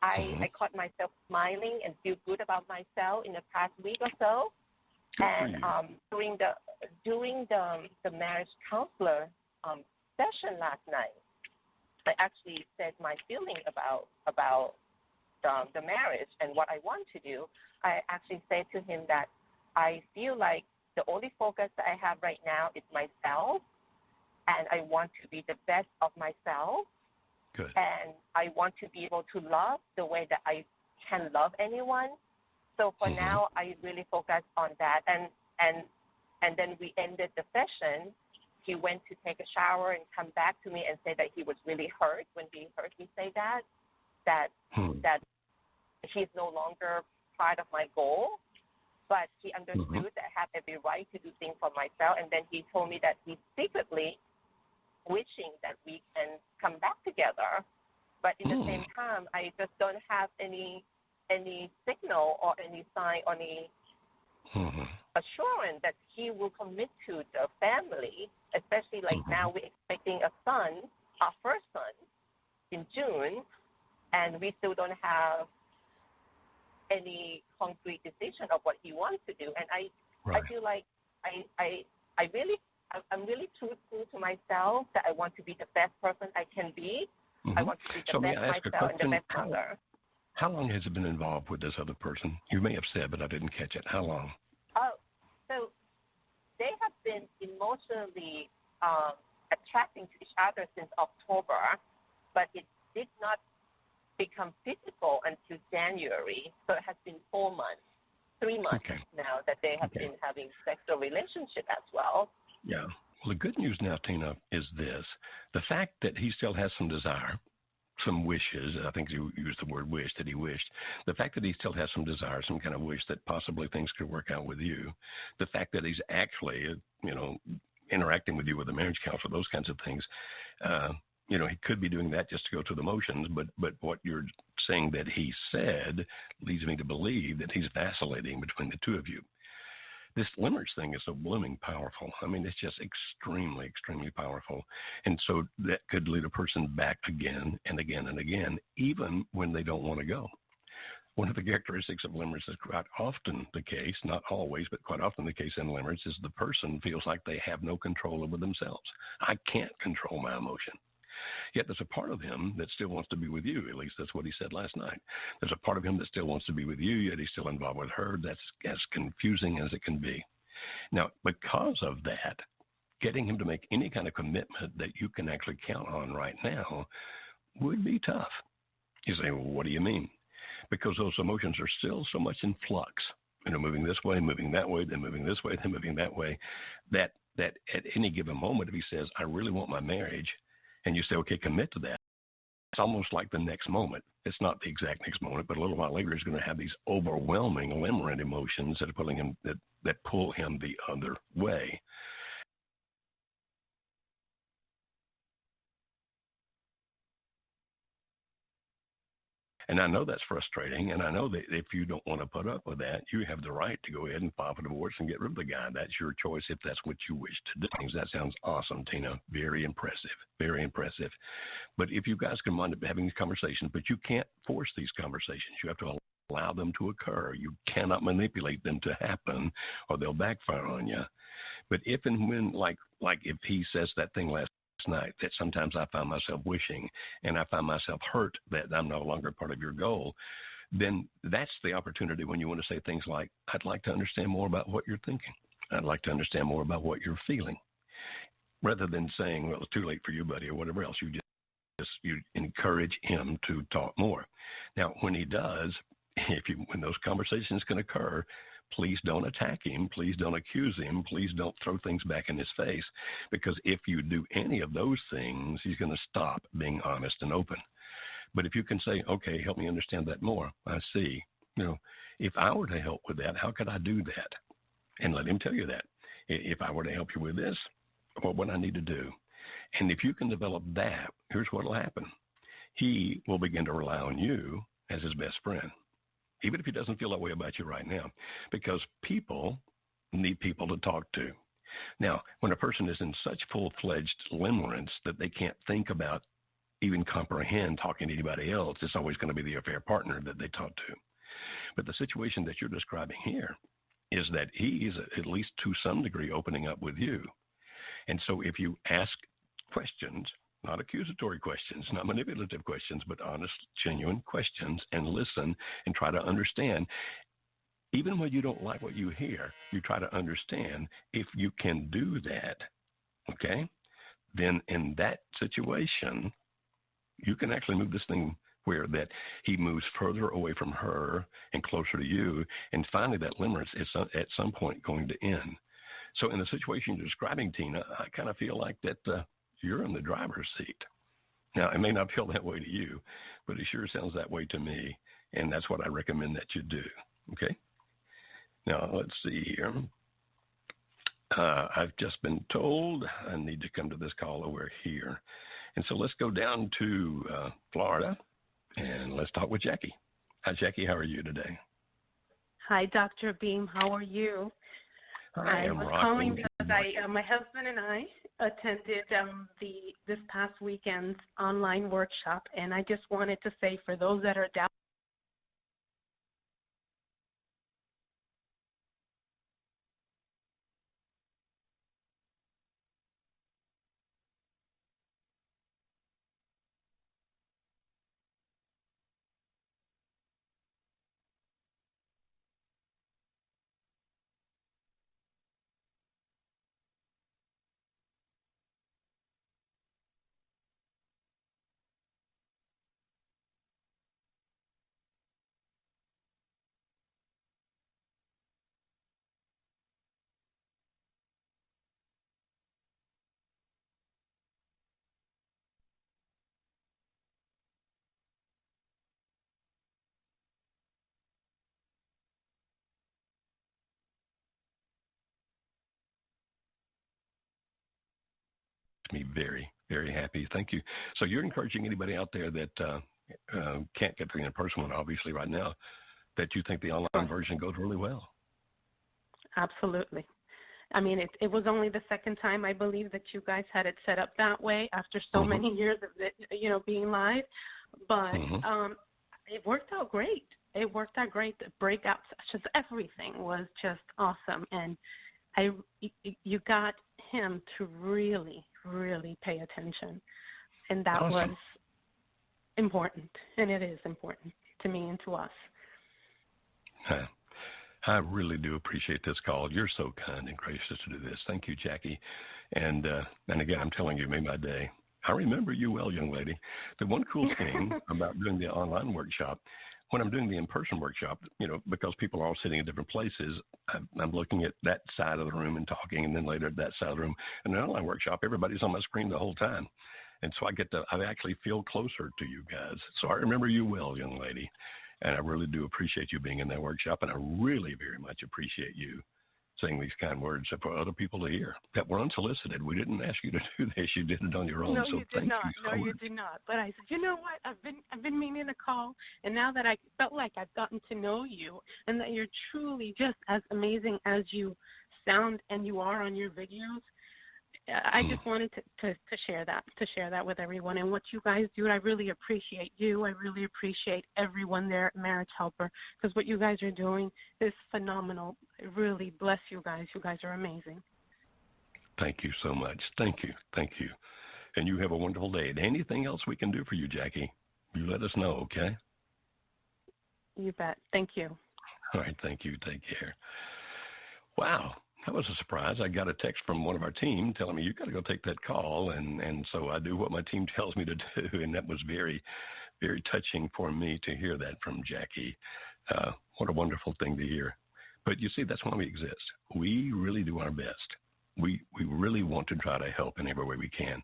I caught myself smiling and feel good about myself in the past week or so. And during the marriage counselor session last night, I actually said my feeling about the marriage and what I want to do. I actually said to him that I feel like the only focus that I have right now is myself, and I want to be the best of myself. Good. And I want to be able to love the way that I can love anyone. So for now, I really focus on that. And then we ended the session. He went to take a shower and come back to me and say that he was really hurt when he heard me say that he's no longer part of my goal. But he understood that I have every right to do things for myself. And then he told me that he's secretly wishing that we can come back together, but in the same time, I just don't have any signal or any sign or any assurance that he will commit to the family, especially like now we're expecting a son, our first son, in June, and we still don't have any concrete decision of what he wants to do. And I feel like I'm really truthful to myself that I want to be the best person I can be. I want to be the best myself and the best mother. How long has it been involved with this other person? You may have said, but I didn't catch it. How long? So they have been emotionally attracting to each other since October, but it did not become physical until January. So it has been 4 months, 3 months now that they have been having sexual relationship as well. Yeah. Well, the good news now, Tina, is this. The fact that he still has some desire, some wishes, I think you used the word wish, that he wished. The fact that he still has some desire, some kind of wish that possibly things could work out with you. The fact that he's actually, interacting with you with a marriage counselor, those kinds of things. He could be doing that just to go through the motions, but what you're saying that he said leads me to believe that he's vacillating between the two of you. This limerence thing is so blooming powerful. I mean, it's just extremely, extremely powerful. And so that could lead a person back again and again and again, even when they don't want to go. One of the characteristics of limerence is quite often the case, not always, but quite often the case in limerence, is the person feels like they have no control over themselves. I can't control my emotion. Yet there's a part of him that still wants to be with you. At least that's what he said last night. There's a part of him that still wants to be with you, yet he's still involved with her. That's as confusing as it can be. Now, because of that, getting him to make any kind of commitment that you can actually count on right now would be tough. You say, well, what do you mean? Because those emotions are still so much in flux, moving this way, moving that way, then moving this way, then moving that way, that at any given moment, if he says, I really want my marriage, and you say, okay, commit to that, it's almost like the next moment. It's not the exact next moment, but a little while later he's going to have these overwhelming limerent emotions that are pulling him, that pull him the other way. And I know that's frustrating, and I know that if you don't want to put up with that, you have the right to go ahead and file for divorce and get rid of the guy. That's your choice if that's what you wish to do. That sounds awesome, Tina. Very impressive. Very impressive. But if you guys can wind up having these conversations, but you can't force these conversations. You have to allow them to occur. You cannot manipulate them to happen, or they'll backfire on you. But if and when, like if he says that thing last night, that sometimes I find myself wishing and I find myself hurt that I'm no longer part of your goal, then that's the opportunity when you want to say things like, I'd like to understand more about what you're thinking. I'd like to understand more about what you're feeling. Rather than saying, well, it's too late for you, buddy, or whatever else, you encourage him to talk more. Now, when he does, when those conversations can occur, please don't attack him. Please don't accuse him. Please don't throw things back in his face, because if you do any of those things, he's going to stop being honest and open. But if you can say, okay, help me understand that more. I see. If I were to help with that, how could I do that? And let him tell you that. If I were to help you with this, what would I need to do? And if you can develop that, here's what will happen. He will begin to rely on you as his best friend, even if he doesn't feel that way about you right now, because people need people to talk to. Now, when a person is in such full-fledged limerence that they can't think about, even comprehend talking to anybody else, it's always going to be the affair partner that they talk to. But the situation that you're describing here is that he is at least to some degree opening up with you. And so if you ask questions, not accusatory questions, not manipulative questions, but honest, genuine questions, and listen and try to understand. Even when you don't like what you hear, you try to understand. If you can do that, okay, then in that situation, you can actually move this thing where that he moves further away from her and closer to you, and finally that limerence is at some point going to end. So in the situation you're describing, Tina, I kind of feel like that you're in the driver's seat. Now, it may not feel that way to you, but it sure sounds that way to me, and that's what I recommend that you do, okay? Now, let's see here. I've just been told I need to come to this call over here. And so let's go down to Florida, and let's talk with Jackie. Hi, Jackie. How are you today? Hi, Dr. Beam. How are you? I was calling because my husband and I attended this past weekend's online workshop, and I just wanted to say, for those that are down, me very, very happy. Thank you. So you're encouraging anybody out there that can't get to the in-person one, obviously, right now, that you think the online version goes really well. Absolutely. I mean, it was only the second time, I believe, that you guys had it set up that way after so many years of it, being live. But it worked out great. It worked out great. The breakouts, just everything was just awesome. And you got him to really, really pay attention. And that was important. And it is important to me and to us. I really do appreciate this call. You're so kind and gracious to do this. Thank you, Jackie. And again, I'm telling you, made my day. I remember you well, young lady. The one cool thing about doing the online workshop, when I'm doing the in-person workshop, because people are all sitting in different places, I'm looking at that side of the room and talking, and then later at that side of the room. In an online workshop, everybody's on my screen the whole time. And so I actually feel closer to you guys. So I remember you well, young lady. And I really do appreciate you being in that workshop, and I really very much appreciate you saying these kind words for other people to hear that were unsolicited. We didn't ask you to do this; you did it on your own. No, so you did not. You did not. But I said, you know what? I've been meaning to call, and now that I felt like I've gotten to know you, and that you're truly just as amazing as you sound and you are on your videos. I just wanted to share that with everyone, and what you guys do. I really appreciate you. I really appreciate everyone there at Marriage Helper, because what you guys are doing is phenomenal. I really bless you guys. You guys are amazing. Thank you so much. Thank you. And you have a wonderful day. And anything else we can do for you, Jackie, you let us know, okay? You bet. Thank you. All right. Thank you. Take care. Wow. That was a surprise. I got a text from one of our team telling me, you got to go take that call. And so I do what my team tells me to do. And that was very, very touching for me to hear that from Jackie. What a wonderful thing to hear. But you see, that's why we exist. We really do our best. We really want to try to help in every way we can.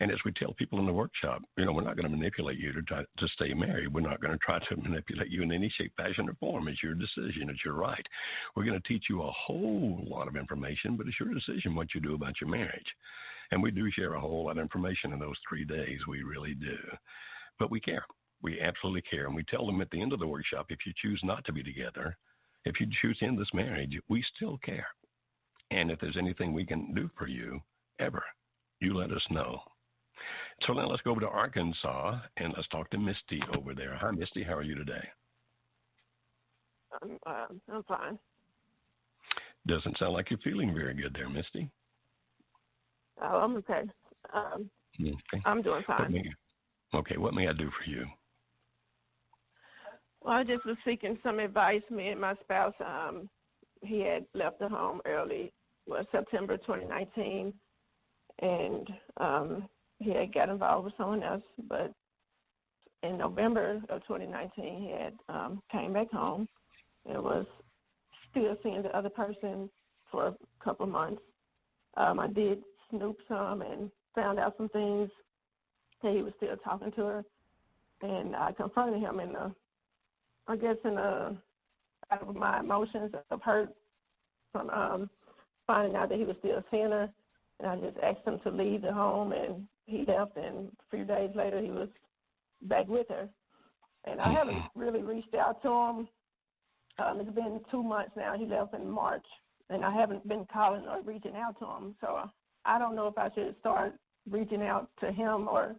And as we tell people in the workshop, we're not going to manipulate you to stay married. We're not going to try to manipulate you in any shape, fashion, or form. It's your decision. It's your right. We're going to teach you a whole lot of information, but it's your decision what you do about your marriage. And we do share a whole lot of information in those 3 days. We really do. But we care. We absolutely care. And we tell them at the end of the workshop, if you choose not to be together, if you choose to end this marriage, we still care. And if there's anything we can do for you, ever, you let us know. So now let's go over to Arkansas, and let's talk to Misty over there. Hi, Misty. How are you today? I'm fine. Doesn't sound like you're feeling very good there, Misty. Oh, I'm okay. Okay. I'm doing fine. What may I do for you? Well, I just was seeking some advice. Me and my spouse, he had left the home early, September 2019, and he had got involved with someone else. But in November of 2019, he had came back home and was still seeing the other person for a couple of months. I did snoop some and found out some things that he was still talking to her, and I confronted him out of my emotions of hurt from finding out that he was still seeing her, and I just asked him to leave the home, and he left, and a few days later he was back with her. And I haven't really reached out to him. It's been 2 months now. He left in March, and I haven't been calling or reaching out to him. So I don't know if I should start reaching out to him or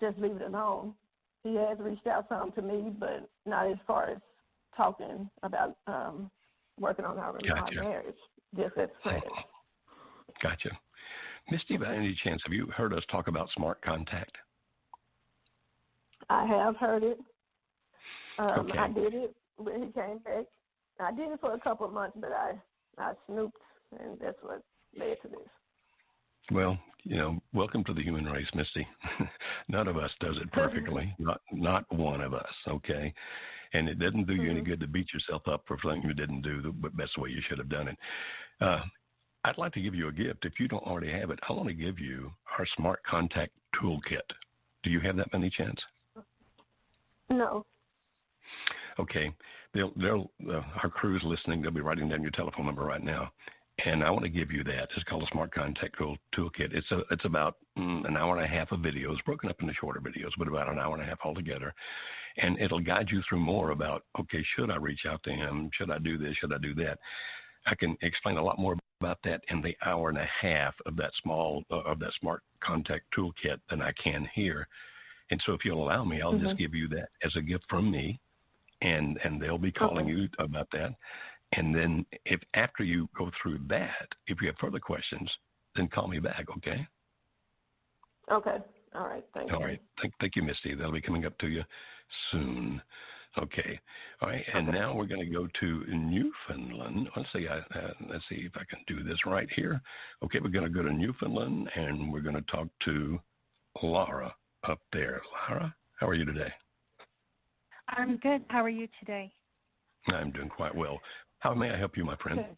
just leave it alone. He has reached out some to me, but not as far as talking about working on our marriage, just as friends. Gotcha. Misty, by any chance, have you heard us talk about smart contact? I have heard it. Okay. I did it when he came back. I did it for a couple of months, but I snooped, and that's what led to this. Well, welcome to the human race, Misty. None of us does it perfectly, not one of us, okay? And it doesn't do you any good to beat yourself up for something you didn't do the best way you should have done it. I'd like to give you a gift. If you don't already have it, I want to give you our Smart Contact Toolkit. Do you have that by any chance? No. Okay. Our crew's listening. They'll be writing down your telephone number right now. And I want to give you that. It's called a Smart Contact Toolkit. It's about an hour and a half of videos, broken up into shorter videos, but about an hour and a half altogether. And it'll guide you through more about, okay, should I reach out to him? Should I do this? Should I do that? I can explain a lot more about that in the hour and a half of that Smart Contact Toolkit than I can here. And so if you'll allow me, I'll just give you that as a gift from me, and they'll be calling you about that. And then if after you go through that, if you have further questions, then call me back, okay? Okay. All right. Thank you. All right. Thank you, Misty. That'll be coming up to you soon. Okay. All right. And now we're going to go to Newfoundland. Let's see if I can do this right here. Okay, we're going to go to Newfoundland, and we're going to talk to Laura up there. Laura, how are you today? I'm good. How are you today? I'm doing quite well. How may I help you, my friend? Good.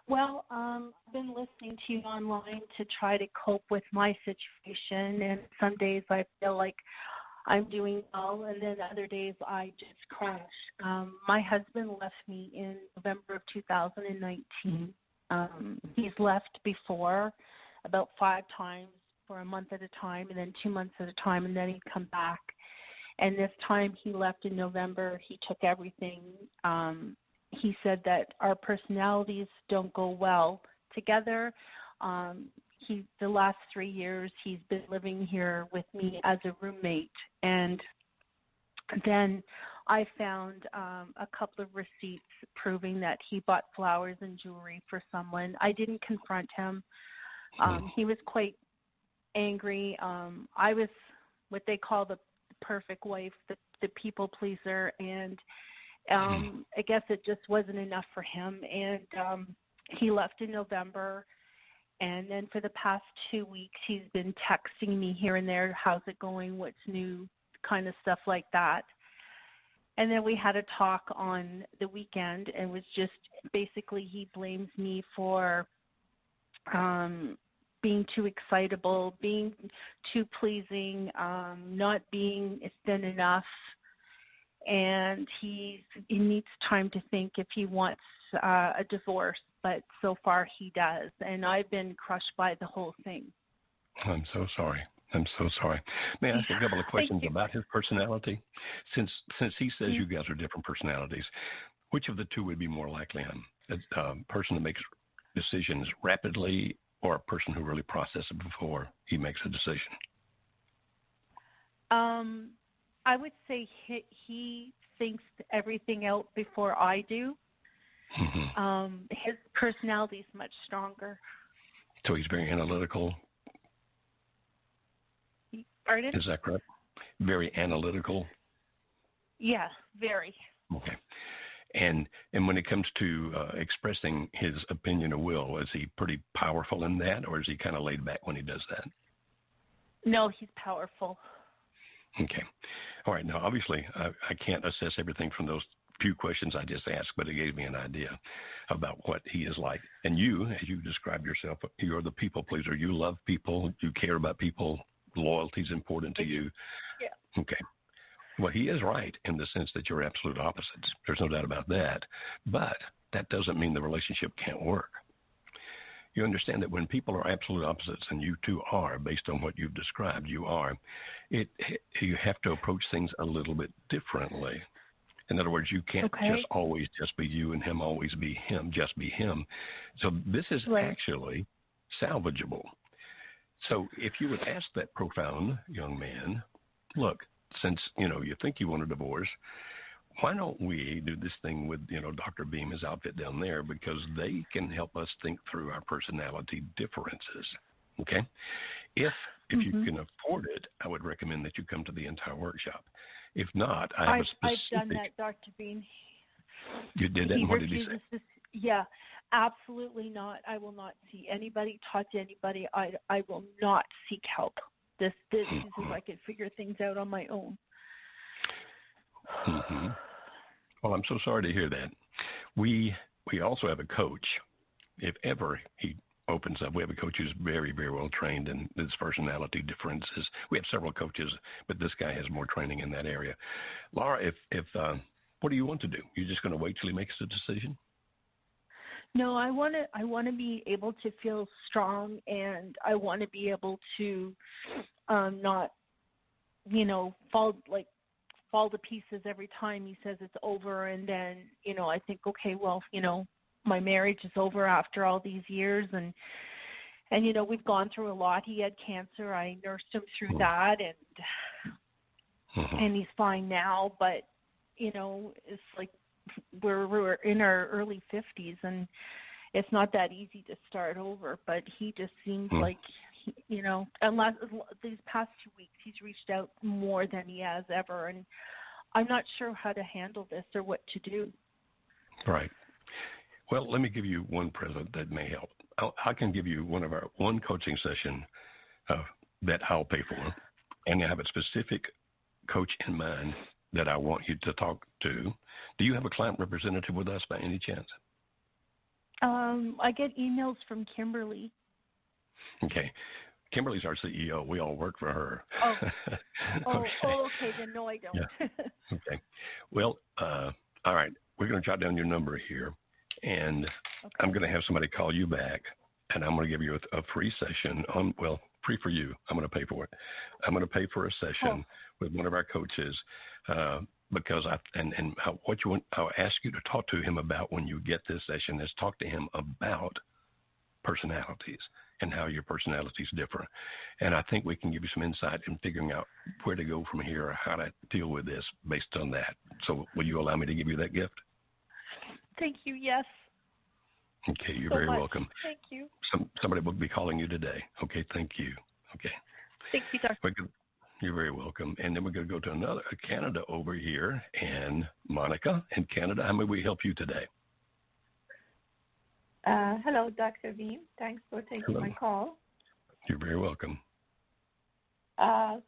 Well, I've been listening to you online to try to cope with my situation, and some days I feel like I'm doing well, and then other days I just crash. My husband left me in November of 2019. He's left before about 5 times for a month at a time, and then 2 months at a time, and then he'd come back. And this time he left in November. He took everything. He said that our personalities don't go well together. The last 3 years he's been living here with me as a roommate. And then I found a couple of receipts proving that he bought flowers and jewelry for someone. I didn't confront him. He was quite angry. I was what they call the perfect wife, the people pleaser, and I guess it just wasn't enough for him, and he left in November, and then for the past 2 weeks he's been texting me here and there, how's it going, what's new, kind of stuff like that. And then we had a talk on the weekend, and was just basically he blames me for being too excitable, being too pleasing, not being thin enough. And he needs time to think if he wants a divorce, but so far he does. And I've been crushed by the whole thing. I'm so sorry. May I ask a couple of questions about his personality? Since he says you guys are different personalities, which of the two would be more likely a person that makes decisions rapidly, or a person who really processes before he makes a decision? I would say he thinks everything out before I do. His personality is much stronger. So he's very analytical. Pardon? Is that correct? Very analytical? Yeah, very. Okay. And when it comes to expressing his opinion or will, is he pretty powerful in that, or is he kind of laid back when he does that? No, he's powerful. Okay. All right. Now, obviously, I can't assess everything from those few questions I just asked, but it gave me an idea about what he is like. And you, as you describe yourself, you're the people pleaser. You love people. You care about people. Loyalty is important to you. Yeah. Okay. Well, he is right in the sense that you're absolute opposites. There's no doubt about that. But that doesn't mean the relationship can't work. You understand that when people are absolute opposites, and you two are, based on what you've described, you have to approach things a little bit differently. In other words, you can't just always just be you and him always be him, just be him. So this is actually salvageable. So if you would ask that profound young man, look, since, you think you want a divorce, why don't we do this thing with, Dr. Beam, his outfit down there, because they can help us think through our personality differences. Okay? If you can afford it, I would recommend that you come to the entire workshop. If not, I have a specific... I've done that, Dr. Beam. You did that? And what did he say? Yeah, absolutely not. I will not see anybody, talk to anybody. I will not seek help. This is if I can figure things out on my own. Well, I'm so sorry to hear that. We also have a coach. If ever he opens up, we have a coach who's very, very well trained in his personality differences. We have several coaches, but this guy has more training in that area. Laura, if what do you want to do? You're just going to wait till he makes a decision? No, I want to be able to feel strong, and I want to be able to not, fall to pieces every time he says it's over, and then, I think, okay, well, my marriage is over after all these years, and we've gone through a lot. He had cancer. I nursed him through that, and he's fine now, but it's like we're in our early 50s, and it's not that easy to start over. But he just seems like, unless these past 2 weeks, he's reached out more than he has ever, and I'm not sure how to handle this or what to do. Right. Well, let me give you one present that may help. I can give you one coaching session that I'll pay for, and I have a specific coach in mind that I want you to talk to. Do you have a client representative with us by any chance? I get emails from Kimberly. Okay. Kimberly's our CEO. We all work for her. Okay. Then no, I don't. Yeah. Okay. Well, all right. We're going to jot down your number here, and I'm going to have somebody call you back, and I'm going to give you a free session free for you. I'm going to pay for it. I'm going to pay for a session with one of our coaches because I'll ask you to talk to him about when you get this session is talk to him about personalities and how your personalities differ. And I think we can give you some insight in figuring out where to go from here or how to deal with this based on that. So will you allow me to give you that gift? Thank you. Yes. Okay, you're very welcome. Thank you. Somebody will be calling you today. Okay, thank you. Okay. Thank you, Dr. You're very welcome. And then we're going to go to Canada over here. And Monica in Canada, how may we help you today? Hello, Dr. Beam. Thanks for taking my call. You're very welcome.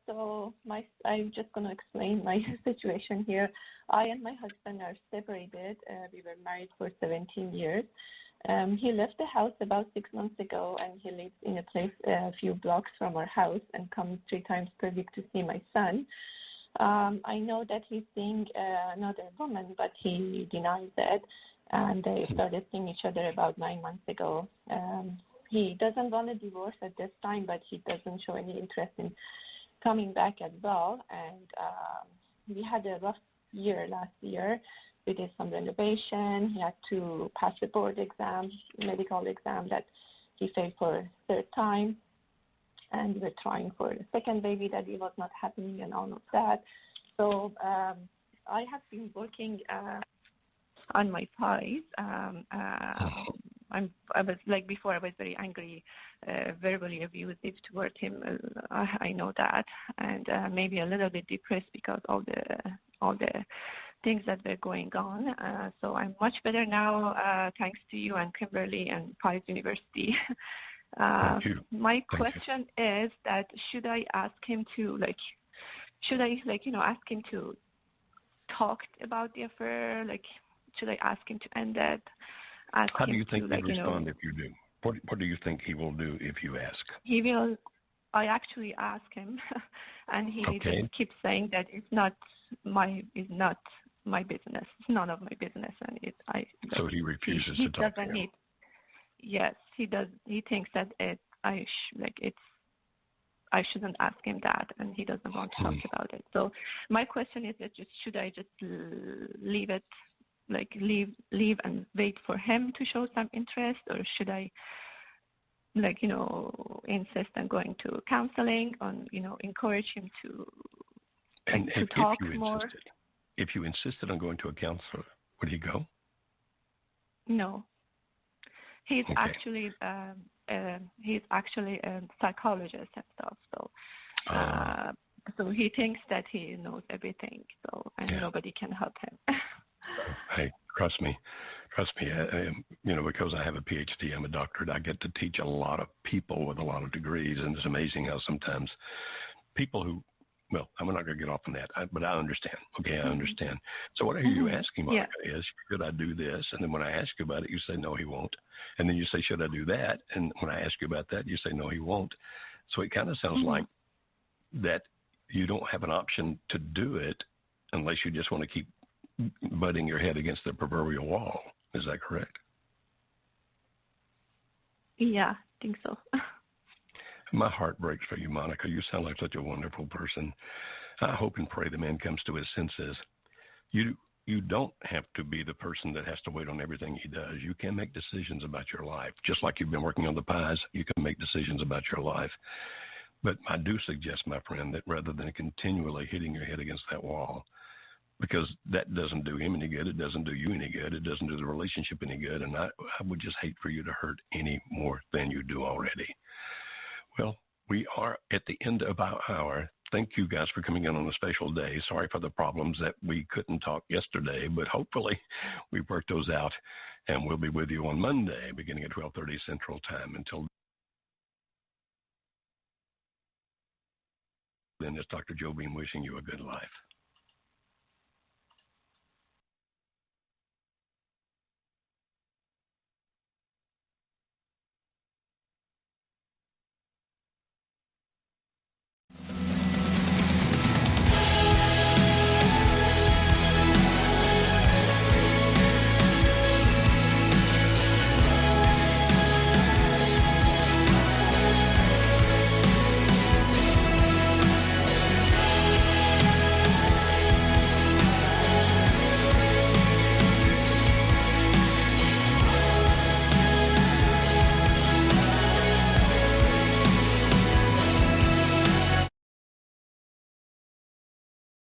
So I'm just going to explain my situation here. I and my husband are separated. We were married for 17 years. He left the house about 6 months ago, and he lives in a place a few blocks from our house and comes 3 times per week to see my son. I know that he's seeing another woman, but he denies it. And they started seeing each other about 9 months ago. He doesn't want a divorce at this time, but he doesn't show any interest in coming back as well. And we had a rough year last year. We did some renovation. He had to pass the board exam, medical exam that he failed for a 3rd time. And we were trying for the 2nd baby that it was not happening and all of that. So I have been working on my thighs. I was like before. I was very angry, verbally abusive toward him. I know that, and maybe a little bit depressed because all the things that were going on. So I'm much better now, thanks to you and Kimberly and Price University. Thank you. My question is that should I ask him to ask him to talk about the affair? Should I ask him to end it? How do you think he'll respond if you do? What do you think he will do if you ask? He will. I actually ask him, and he just keeps saying that it's not my business. It's none of my business, and So he refuses to talk to you. Yes, he does. He thinks that I shouldn't ask him that, and he doesn't want to talk about it. So my question is that should I just leave it? Leave and wait for him to show some interest, or should I, insist on going to counseling, encourage him to talk more? If you insisted on going to a counselor, would he go? No. He's actually a psychologist and stuff. So he thinks that he knows everything. Nobody can help him. Hey, trust me, because I have a PhD, I'm a doctorate, I get to teach a lot of people with a lot of degrees, and it's amazing how sometimes people who, I'm not going to get off on that, but I understand. Okay, I understand. So what I hear you asking, Monica, is, should I do this? And then when I ask you about it, you say, no, he won't. And then you say, should I do that? And when I ask you about that, you say, no, he won't. So it kind of sounds like that you don't have an option to do it unless you just want to keep butting your head against the proverbial wall. Is that correct? Yeah, I think so. My heart breaks for you, Monica. You sound like such a wonderful person. I hope and pray the man comes to his senses. You don't have to be the person that has to wait on everything he does. You can make decisions about your life. Just like you've been working on the pies, you can make decisions about your life. But I do suggest, my friend, that rather than continually hitting your head against that wall, because that doesn't do him any good, it doesn't do you any good, it doesn't do the relationship any good, and I would just hate for you to hurt any more than you do already. Well, we are at the end of our hour. Thank you guys for coming in on a special day. Sorry for the problems that we couldn't talk yesterday, but hopefully we've worked those out, and we'll be with you on Monday beginning at 12:30 Central Time. Until then, it's Dr. Joe Beam wishing you a good life.